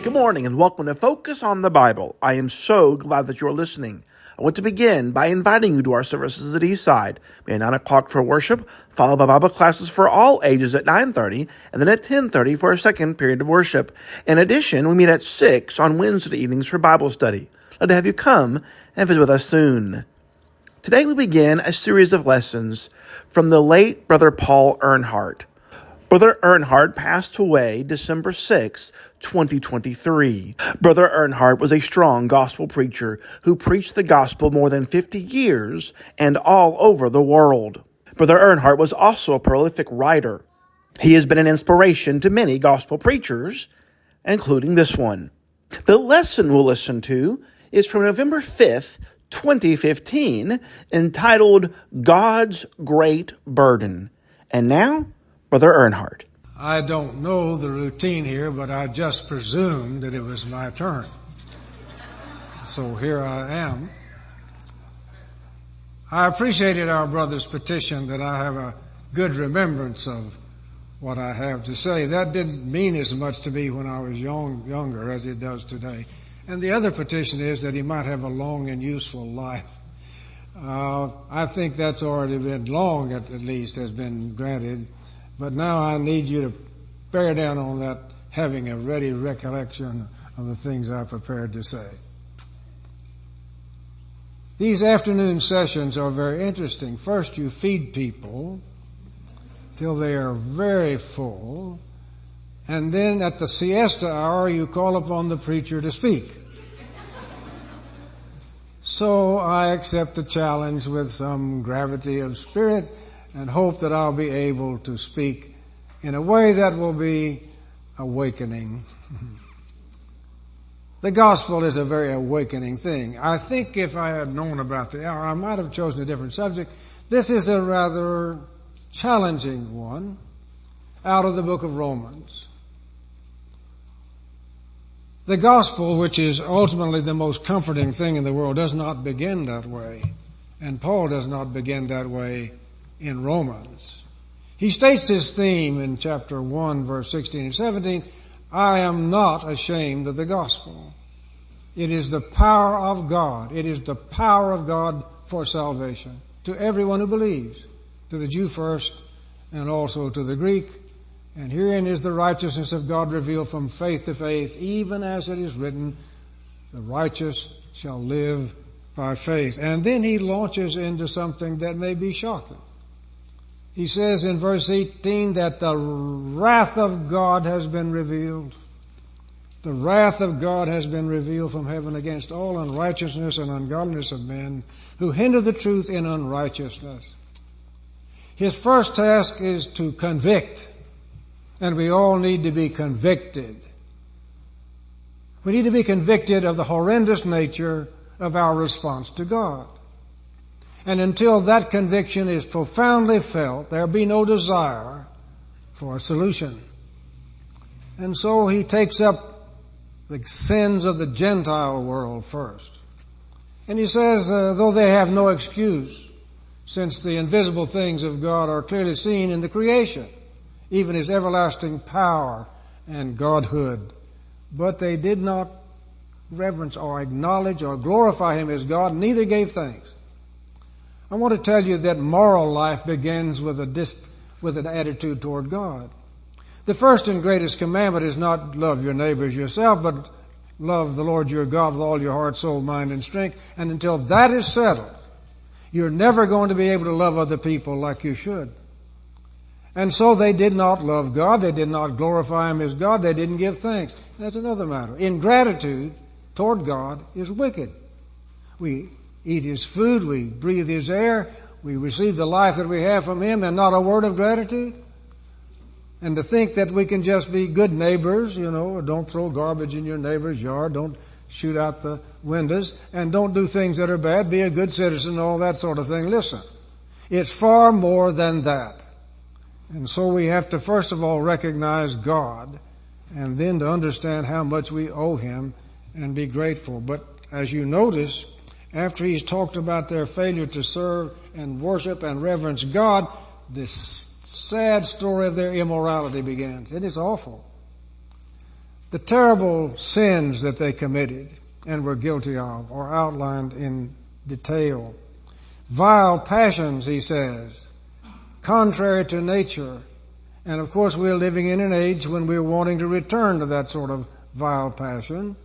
Good morning and welcome to Focus on the Bible. I am so glad that you are listening. I want to begin by inviting you to our services at Eastside. We at 9 o'clock for worship, followed by Bible classes for all ages at 9:30, and then at 10:30 for a second period of worship. In addition, we meet at 6 on Wednesday evenings for Bible study. Glad to have you come and visit with us soon. Today we begin a series of lessons from the late Brother Paul Earnhart. Brother Earnhart passed away December 6, 2023. Brother Earnhart was a strong gospel preacher who preached the gospel more than 50 years and all over the world. Brother Earnhart was also a prolific writer. He has been an inspiration to many gospel preachers, including this one. The lesson we'll listen to is from November 5th, 2015, entitled God's Great Burden. And now, Brother Earnhart. I don't know the routine here, but I just presumed that it was my turn. So here I am. I appreciated our brother's petition that I have a good remembrance of what I have to say. That didn't mean as much to me when I was younger as it does today. And the other petition is that he might have a long and useful life. I think that's already been long, at least, has been granted. But now I need you to bear down on that, having a ready recollection of the things I prepared to say. These afternoon sessions are very interesting. First, you feed people till they are very full, and then at the siesta hour, you call upon the preacher to speak. So I accept the challenge with some gravity of spirit and hope that I'll be able to speak in a way that will be awakening. The gospel is a very awakening thing. I think if I had known about the hour, I might have chosen a different subject. This is a rather challenging one out of the book of Romans. The gospel, which is ultimately the most comforting thing in the world, does not begin that way. And Paul does not begin that way in Romans. He states his theme in chapter 1, verse 16 and 17, I am not ashamed of the gospel. It is the power of God. It is the power of God for salvation to everyone who believes, to the Jew first and also to the Greek. And herein is the righteousness of God revealed from faith to faith, even as it is written, the righteous shall live by faith. And then he launches into something that may be shocking. He says in verse 18 that the wrath of God has been revealed. The wrath of God has been revealed from heaven against all unrighteousness and ungodliness of men who hinder the truth in unrighteousness. His first task is to convict, and we all need to be convicted. We need to be convicted of the horrendous nature of our response to God. And until that conviction is profoundly felt, there'll be no desire for a solution. And so he takes up the sins of the Gentile world first. And he says, though they have no excuse, since the invisible things of God are clearly seen in the creation, even his everlasting power and Godhood, but they did not reverence or acknowledge or glorify him as God, neither gave thanks. I want to tell you that moral life begins with an attitude toward God. The first and greatest commandment is not love your neighbor as yourself, but love the Lord your God with all your heart, soul, mind, and strength. And until that is settled, you're never going to be able to love other people like you should. And so they did not love God. They did not glorify him as God. They didn't give thanks. That's another matter. Ingratitude toward God is wicked. We eat his food, we breathe his air, we receive the life that we have from him, and not a word of gratitude. And to think that we can just be good neighbors, don't throw garbage in your neighbor's yard, don't shoot out the windows, and don't do things that are bad, be a good citizen, all that sort of thing. Listen, it's far more than that. And so we have to first of all recognize God, and then to understand how much we owe him and be grateful. But as you notice, after he's talked about their failure to serve and worship and reverence God, this sad story of their immorality begins. It is awful. The terrible sins that they committed and were guilty of are outlined in detail. Vile passions, he says, contrary to nature. And of course we're living in an age when we're wanting to return to that sort of vile passion.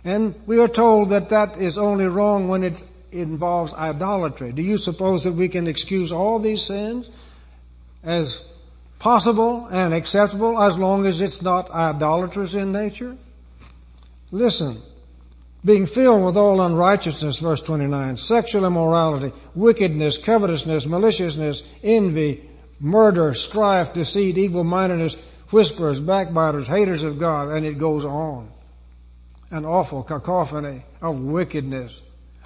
And we are told that that is only wrong when it involves idolatry. Do you suppose that we can excuse all these sins as possible and acceptable as long as it's not idolatrous in nature? Listen. Being filled with all unrighteousness, verse 29, sexual immorality, wickedness, covetousness, maliciousness, envy, murder, strife, deceit, evil-mindedness, whisperers, backbiters, haters of God, and it goes on. An awful cacophony of wickedness,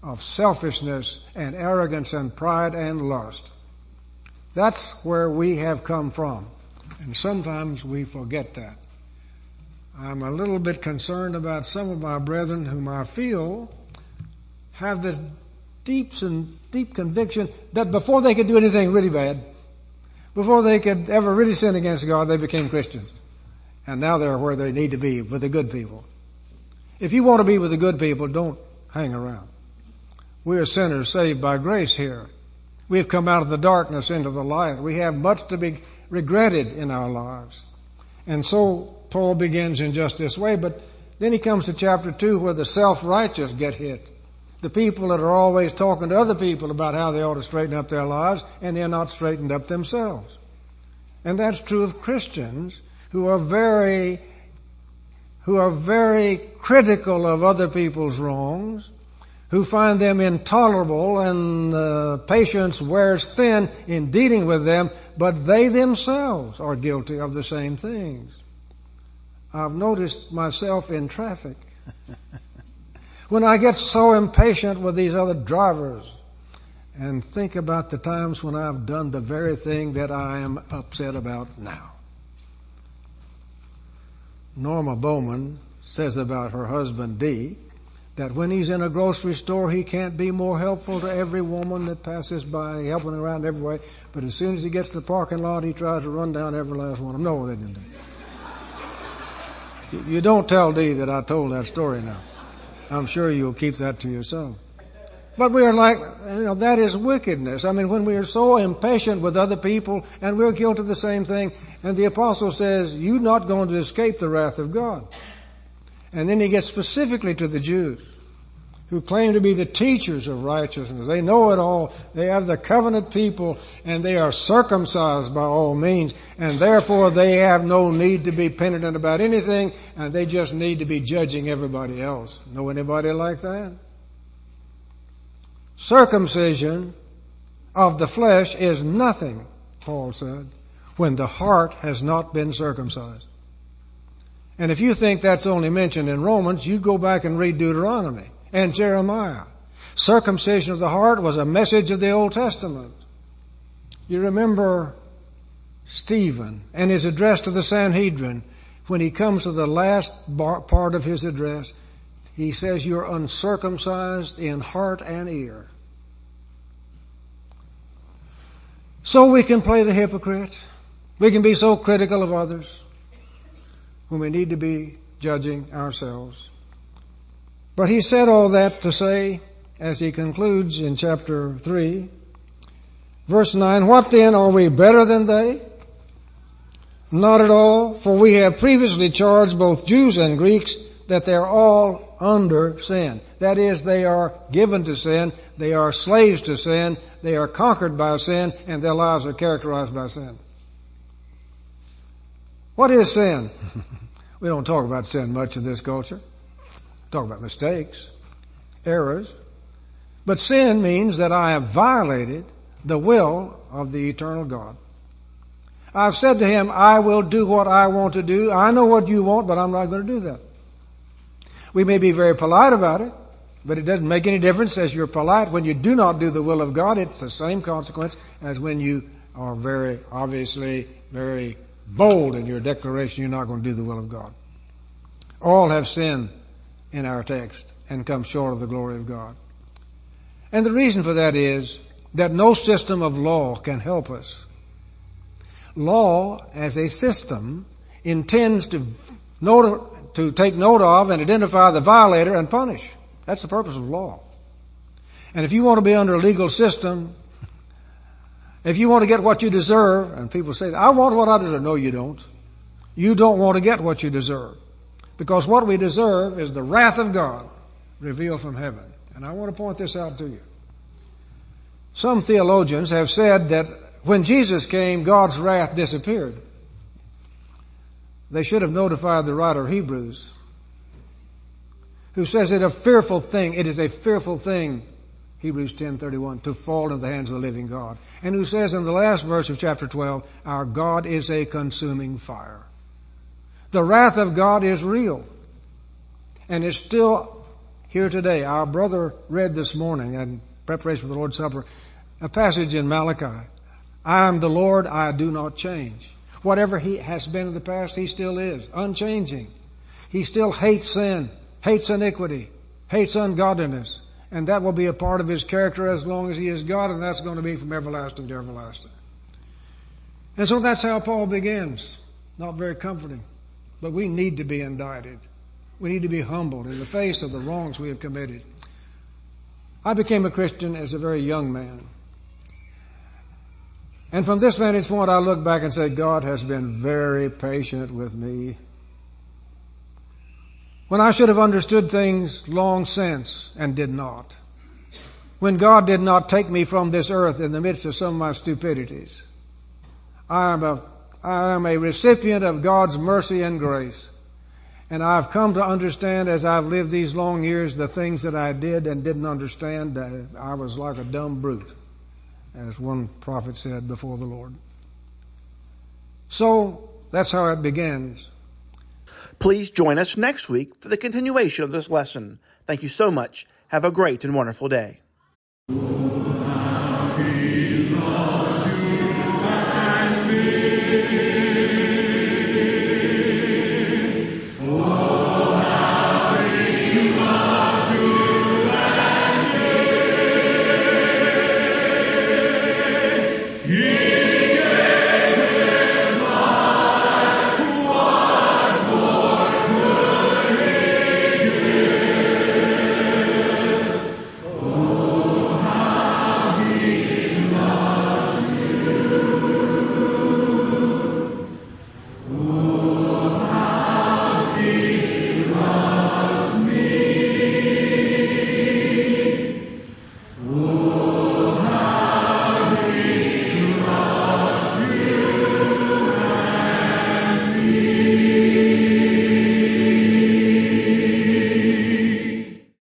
of selfishness and arrogance and pride and lust. That's where we have come from. And sometimes we forget that. I'm a little bit concerned about some of my brethren whom I feel have this deep conviction that before they could do anything really bad, before they could ever really sin against God, they became Christians. And now they're where they need to be, with the good people. If you want to be with the good people, don't hang around. We are sinners saved by grace here. We have come out of the darkness into the light. We have much to be regretted in our lives. And so Paul begins in just this way, but then he comes to chapter 2 where the self-righteous get hit. The people that are always talking to other people about how they ought to straighten up their lives, and they're not straightened up themselves. And that's true of Christians who are very critical of other people's wrongs, who find them intolerable, and patience wears thin in dealing with them, but they themselves are guilty of the same things. I've noticed myself in traffic. When I get so impatient with these other drivers and think about the times when I've done the very thing that I am upset about now. Norma Bowman says about her husband Dee that when he's in a grocery store, he can't be more helpful to every woman that passes by, helping around every way. But as soon as he gets to the parking lot, he tries to run down every last one of them. No, they didn't. You don't tell Dee that I told that story now. I'm sure you'll keep that to yourself. But we are like, that is wickedness. I mean, when we are so impatient with other people and we're guilty of the same thing, and the apostle says, you're not going to escape the wrath of God. And then he gets specifically to the Jews who claim to be the teachers of righteousness. They know it all. They have the covenant people, and they are circumcised by all means, and therefore they have no need to be penitent about anything, and they just need to be judging everybody else. Know anybody like that? Circumcision of the flesh is nothing, Paul said, when the heart has not been circumcised. And if you think that's only mentioned in Romans, you go back and read Deuteronomy and Jeremiah. Circumcision of the heart was a message of the Old Testament. You remember Stephen and his address to the Sanhedrin. When he comes to the last part of his address, he says, you're uncircumcised in heart and ear. So we can play the hypocrite. We can be so critical of others when we need to be judging ourselves. But he said all that to say, as he concludes in chapter 3, verse 9, what then, are we better than they? Not at all, for we have previously charged both Jews and Greeks that they're all under sin. That is, they are given to sin, they are slaves to sin, they are conquered by sin, and their lives are characterized by sin. What is sin? We don't talk about sin much in this culture. Talk about mistakes, errors. But sin means that I have violated the will of the eternal God. I've said to him, I will do what I want to do. I know what you want, but I'm not going to do that. We may be very polite about it, but it doesn't make any difference as you're polite. When you do not do the will of God, it's the same consequence as when you are very obviously very bold in your declaration you're not going to do the will of God. All have sinned in our text and come short of the glory of God. And the reason for that is that no system of law can help us. Law as a system intends to to take note of and identify the violator and punish. That's the purpose of law. And if you want to be under a legal system, if you want to get what you deserve, and people say, I want what I deserve. No, you don't. You don't want to get what you deserve. Because what we deserve is the wrath of God revealed from heaven. And I want to point this out to you. Some theologians have said that when Jesus came, God's wrath disappeared. They should have notified the writer of Hebrews, who says it is a fearful thing, Hebrews 10:31, to fall into the hands of the living God. And who says in the last verse of chapter 12, our God is a consuming fire. The wrath of God is real. And it's still here today. Our brother read this morning in preparation for the Lord's Supper, a passage in Malachi. I am the Lord, I do not change. Whatever He has been in the past, He still is, unchanging. He still hates sin, hates iniquity, hates ungodliness. And that will be a part of His character as long as He is God, and that's going to be from everlasting to everlasting. And so that's how Paul begins. Not very comforting. But we need to be indicted. We need to be humbled in the face of the wrongs we have committed. I became a Christian as a very young man. And from this vantage point, I look back and say, God has been very patient with me. When I should have understood things long since and did not. When God did not take me from this earth in the midst of some of my stupidities. I am a recipient of God's mercy and grace. And I've come to understand as I've lived these long years the things that I did and didn't understand. I was like a dumb brute, as one prophet said before the Lord. So that's how it begins. Please join us next week for the continuation of this lesson. Thank you so much. Have a great and wonderful day.